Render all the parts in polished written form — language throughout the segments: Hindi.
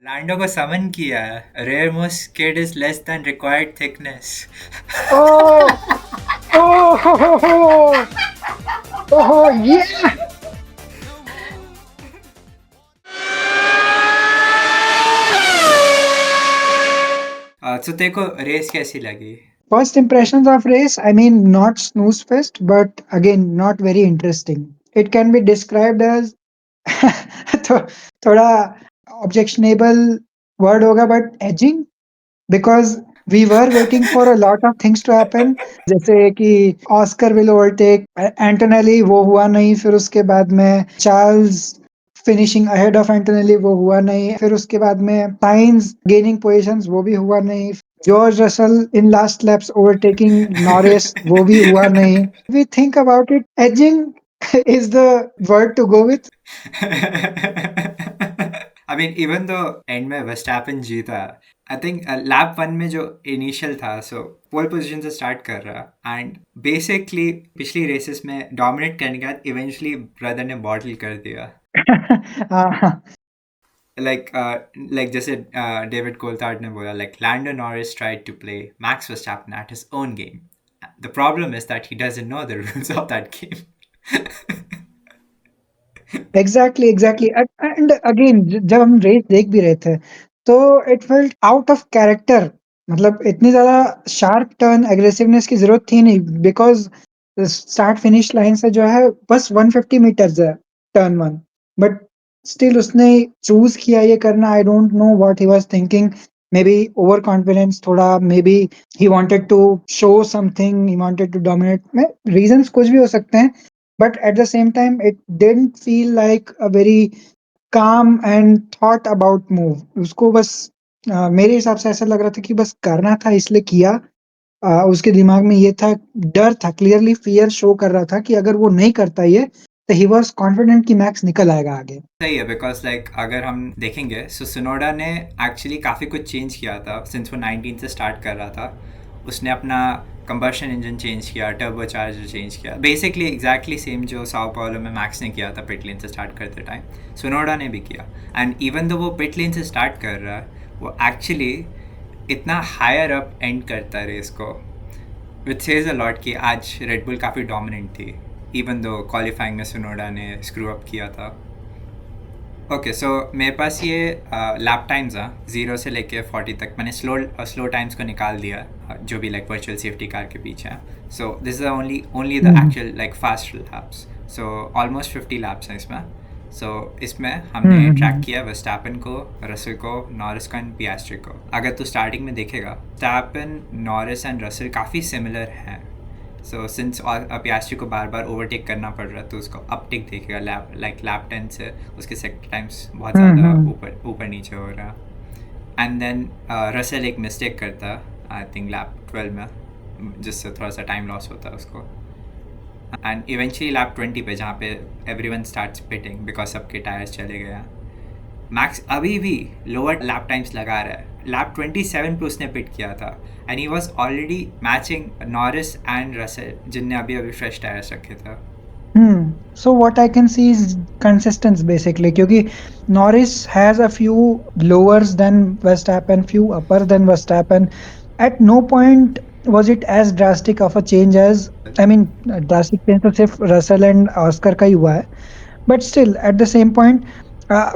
लैंडो को समन किया। Rear most skid is less than required thickness. Oh, oh, oh, yeah. तो तेरे को रेस कैसी लगी? First impressions of race, I mean, not snooze fest, but again, not very interesting. It can be described as थो- थोड़ा objectionable word होगा, but edging, because we were waiting for a lot of things to happen. जैसे कि ऑस्कर विल ओवरटेक एंटोनेली, वो हुआ नहीं। फिर उसके बाद में Charles finishing ahead of Antonelli, वो हुआ नहीं। फिर उसके बाद में साइंस गेनिंग पोजीशंस, वो भी हुआ नहीं। George Russell in last laps overtaking Norris, वो भी हुआ नहीं। We think about it, edging is the word to go with. I mean even though end में वर्स्टैपन जीता, आई थिंक लैप वन में जो इनिशियल था, सो पोल पोजीशन से स्टार्ट कर रहा एंड बेसिकली पिछली रेसेस में डोमिनेट करने के बाद इवेंचुअली ब्रदर ने बॉटल कर दिया। हाँ, लाइक जैसे डेविड कोल्थार्ड ने बोला, like Lando Norris tried to play Max Verstappen at his own game. The problem is that he doesn't know the rules of that game. Exactly exactly. And again, जब हम रेस देख भी रहे थे, तो it felt out of character. मतलब इतनी ज्यादा शार्प टर्न एग्रेसिवनेस की जरूरत थी नहीं, बिकॉज स्टार्ट फिनिश लाइन से जो है बस 150 मीटर्स है टर्न वन। बट स्टिल उसने चूज किया ये करना। I don't know what he was thinking. Maybe overconfidence थोड़ा, maybe he wanted to show something, he wanted to dominate, में रीजंस कुछ भी हो सकते हैं। but at the same time it didn't feel like a very calm and thought about move। उसको बस मेरे हिसाब से ऐसा लग रहा था कि बस करना था इसलिए किया। उसके दिमाग में ये था, डर था, क्लियरली फियर शो कर रहा था कि अगर वो नहीं करता ये, तो ही वाज कॉन्फिडेंट कि मैक्स निकल आएगा आगे। सही है, बिकॉज अगर हम देखेंगे सो सुनोडा ने एक्चुअली काफ़ी कुछ चेंज किया था सिंस वो 19 से स्टार्ट कर रहा था। उसने अपना कंबशन इंजन चेंज किया, टर्बो चार्जर चेंज किया, बेसिकली एग्जैक्टली सेम जो साओ पाउलो में मैक्स ने किया था पिट लेन से स्टार्ट करते टाइम, सुनोडा ने भी किया। एंड इवन दो वो पिट लेन से स्टार्ट कर रहा है, वो एक्चुअली इतना हायर अप एंड करता है रेस को, विच सेज अ लॉट कि आज रेडबुल काफ़ी डोमिनेंट थी, इवन दो क्वालिफाइंग में सुनोडा ने स्क्रू अप किया था। ओके, सो मेरे पास ये लैप टाइम्स हैं 0 से लेके 40 तक। मैंने स्लो टाइम्स को निकाल दिया, जो भी लाइक वर्चुअल सेफ्टी कार के पीछे हैं। So this is only the hmm actual like fast lapse. So almost 50 lapse हैं इसमें। सो इसमें हम्म हमने हम्म, ट्रैक हम्म। किया वर्स्टैपन को, रसल को, नॉरिस को एंड पियास्ट्री को। अगर तू स्टार्टिंग में देखेगा, वर्स्टैपन, नॉरिस एंड रसल काफ़ी सिमिलर हैं। सो सिंस पियास्ट्री को बार बार ओवरटेक करना पड़ रहा है, तो उसको अपटिक देखेगा लैप 10 से उसके सेक्टर टाइम्स बहुत ज़्यादा हम्म। ऊपर ऊपर नीचे हो रहा है। एंड देन रसल एक मिस्टेक करता है आई थिंक लैप 12 में, जिससे थोड़ा सा टाइम लॉस होता है उसको। एंड इवेंचुअली लैप 20 पे, जहाँ पे every one start pitting because सबके टायर्स चले गए हैं, मैक्स अभी भी लोअर लैप टाइम्स लगा रहा है। लैप 27 पे उसने पिट किया था and he was already matching Norris and Russell, जिनने अभी अभी फ्रेश टायर्स रखे थे। So what I can see is consistency basically, क्योंकि Norris has a few lowers than Verstappen, few upper than Verstappen. At no point was it as drastic of a change as, I mean, drastic change तो सिर्फ Russell and Oscar का ही हुआ है, but still at the same point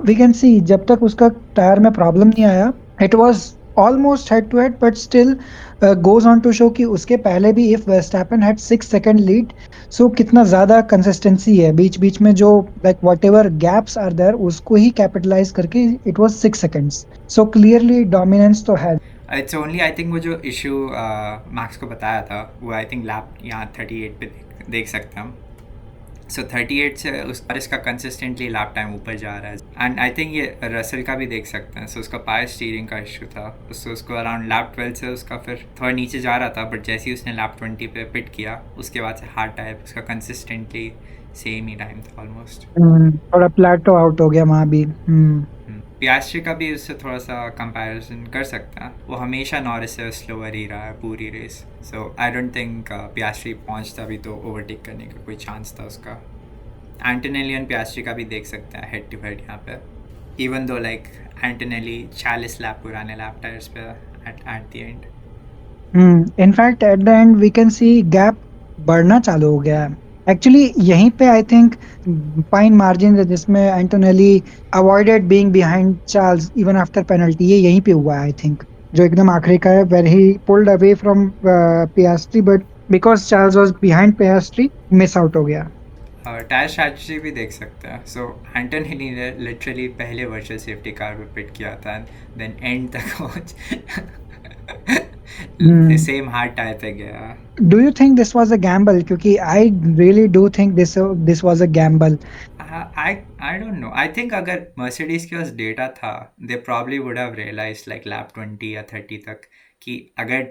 we can see जब तक उसका टायर में प्रॉब्लम नहीं आया, it was almost head to head, but still goes on to show कि उसके पहले भी if Verstappen had 6 second lead, सो कितना ज्यादा कंसिस्टेंसी है बीच बीच में, जो like whatever gaps are there उसको ही कैपिटलाइज करके it was 6 seconds. So clearly dominance तो है। इट्स ओनली आई थिंक वो जो इशू मैक्स को बताया था, वो आई थिंक लैप यहाँ 38 पे देख सकते हैं हम। सो 38 से उस पर इसका कंसिस्टेंटली लैप टाइम ऊपर जा रहा है। एंड आई थिंक ये रसल का भी देख सकते हैं। सो उसका पायर स्टीयरिंग का इशू था, उसको अराउंड लैप 12 से उसका फिर थोड़ा नीचे जा रहा था, बट जैसे ही उसने लैप 20 पे पिट किया, उसके बाद से हार्ड टायर उसका कंसिस्टेंटली सेम ही टाइम था ऑलमोस्ट। थोड़ा प्लेटो आउट हो गया वहां भी। पियास्ट्री का भी उससे थोड़ा सा कंपैरिजन कर सकते हैं, वो हमेशा नॉरिस से स्लोअर ही रहा है पूरी रेस। So I don't think Piastri पहुंचता भी तो ओवरटेक करने का कोई चांस था उसका। एंटोनेली और पियास्ट्री का भी देख सकते हैं हेड टू हेड यहाँ पे। Even though like Antonelli 40 lap पुराने लैप टायर्स पे at the end. In fact at the end we can see gap बढ़ना चालू हो गया है। एक्चुअली यहीं पे आई थिंक फाइन मार्जिन है जिसमें Antonelli avoided being behind Charles even after penalty, ये यहीं पे हुआ है आई थिंक, जो एकदम आखिरी का है where he pulled away from Piastri but because Charles was behind Piastri miss out हो गया। टायर स्ट्रैटेजी भी देख सकते हैं. सो एंटोनेली ने लिटरली पहले वर्चुअल सेफ्टी कार पे पिट किया था, देन एंड तक वो हम्म सेम हार्ड टायर पे गया. Do you think this was a gamble? क्योंकि I really do think this was a gamble. I don't know. I think अगर Mercedes के पास डेटा था, they probably would have realized like lap 20 या 30 तक कि अगर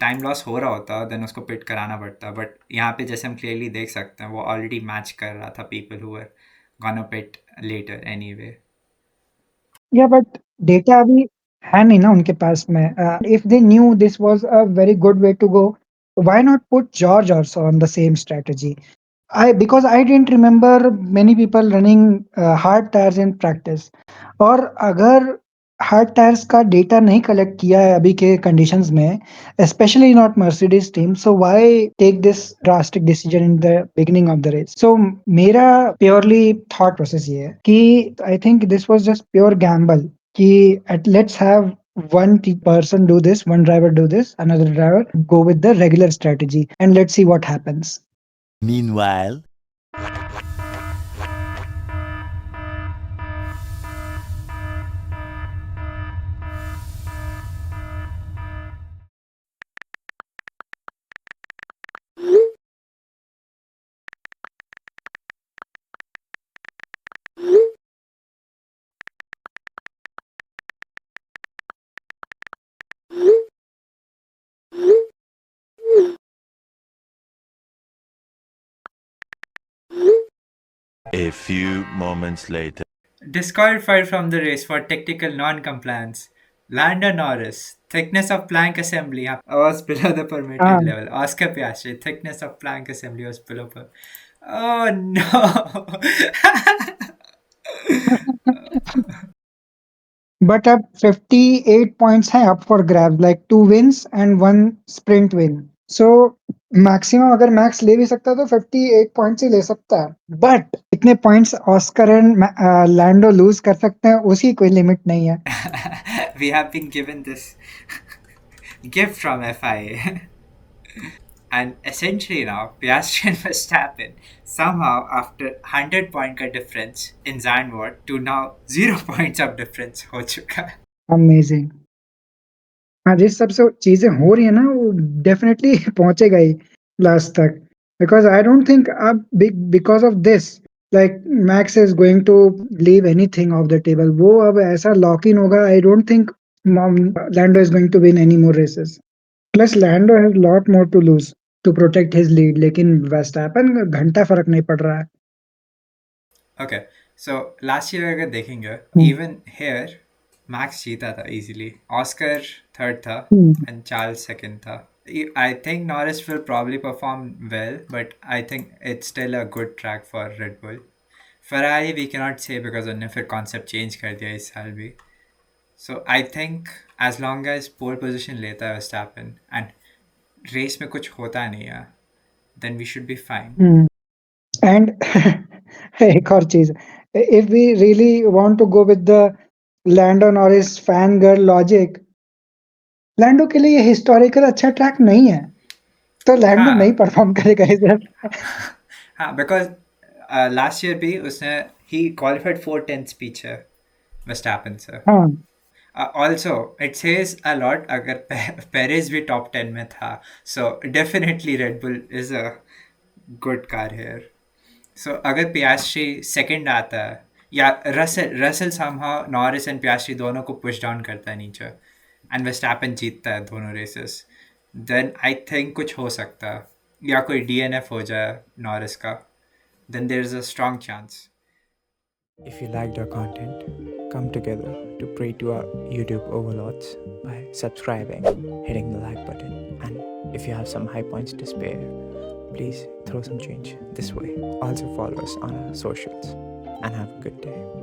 टाइम लॉस हो रहा होता देन उसको पिट कराना पड़ता. बट यहाँ पे जैसे हम क्लियरली देख सकते हैं वो ऑलरेडी मैच कर रहा था people who were gonna pit later anyway. या बट डेटा अभी है नहीं ना उनके पास में। If they knew this was a very good way to go, why not put George also on the same strategy? I because I didn't remember many people running hard tires in practice। और अगर हार्ड टायर्स का डेटा नहीं कलेक्ट किया है अभी के कंडीशंस में, specially not Mercedes team, so why take this drastic decision in the beginning of the race? So मेरा प्योरली थॉट प्रोसेस ये है कि I think this was just pure gamble कि let's have one person do this, one driver do this, another driver go with the regular strategy, and let's see what happens. Meanwhile, a few moments later. Disqualified from the race for technical non-compliance. Lando Norris, thickness of plank assembly was below the permitted हाँ, level. Oscar Piastri, thickness of plank assembly was below Oh no! but अब 58 पॉइंट्स हैं up for grabs, like 2 wins and 1 sprint win. So maximum अगर मैक्स ले भी सकता है तो 58 पॉइंट्स ही ले सकता है। बट इतने points Oscar and Lando lose कर सकते हैं उसकी कोई लिमिट नहीं है। We have been given this gift from FIA. And essentially now, Piastri and Verstappen somehow after 100 point का difference in Zandvoort to now 0 points of difference हो चुका है. अमेजिंग। हाँ, जिस सब से चीजें हो रही है ना वो डेफिनेटली पहुंचेगा ही लास्ट तक, बिकॉज आई डोंट थिंक अब because of this like Max is going to leave anything off the table. वो अब ऐसा लॉक इन होगा, I don't think Lando is going to win any more races. Plus Lando has lot more to lose to protect his lead, लेकिन वेस्टैपन का घंटा फर्क नहीं पड़ रहा है। Okay, so last year अगर देखेंगे even here Max जीता था easily. Oscar third था and Charles second था. I think Norris will probably perform well, but I think it's still a good track for Red Bull. Ferrari we cannot say because उन्होंने फिर concept change कर दिया इस साल भी. So I think as long as pole position लेता है Verstappen and race में कुछ होता नहीं है, then we should be fine. And एक और चीज, if we really want to go with the Lando Norris fan girl logic, लैंडो के लिए हिस्टोरिकल अच्छा ट्रैक नहीं है, तो लैंडो हाँ. नहीं परफॉर्म करेगा इधर। हाँ, बिकॉज लास्ट ईयर भी उसने ही क्वालिफाइड 4/10 पीछे वर्स्टैपन से. हाँ, also it says a lot अगर पेरेज भी टॉप 10 में था, so definitely Red Bull is a good car here. So अगर पियास्ट्री सेकंड आता है या Russell somehow Norris and Piastri दोनों को पुश डाउन करता है नीचे एंड वर्स्टैपन जीतता है दोनों रेसेस, देन आई थिंक कुछ हो सकता है या कोई DNF हो जाए नॉरिस का, then there is a strong chance. If you liked our content, come together to pray to our YouTube overlords by subscribing, hitting the like button, and if you have some high points to spare, please throw some change this way. Also follow us on our socials and have a good day.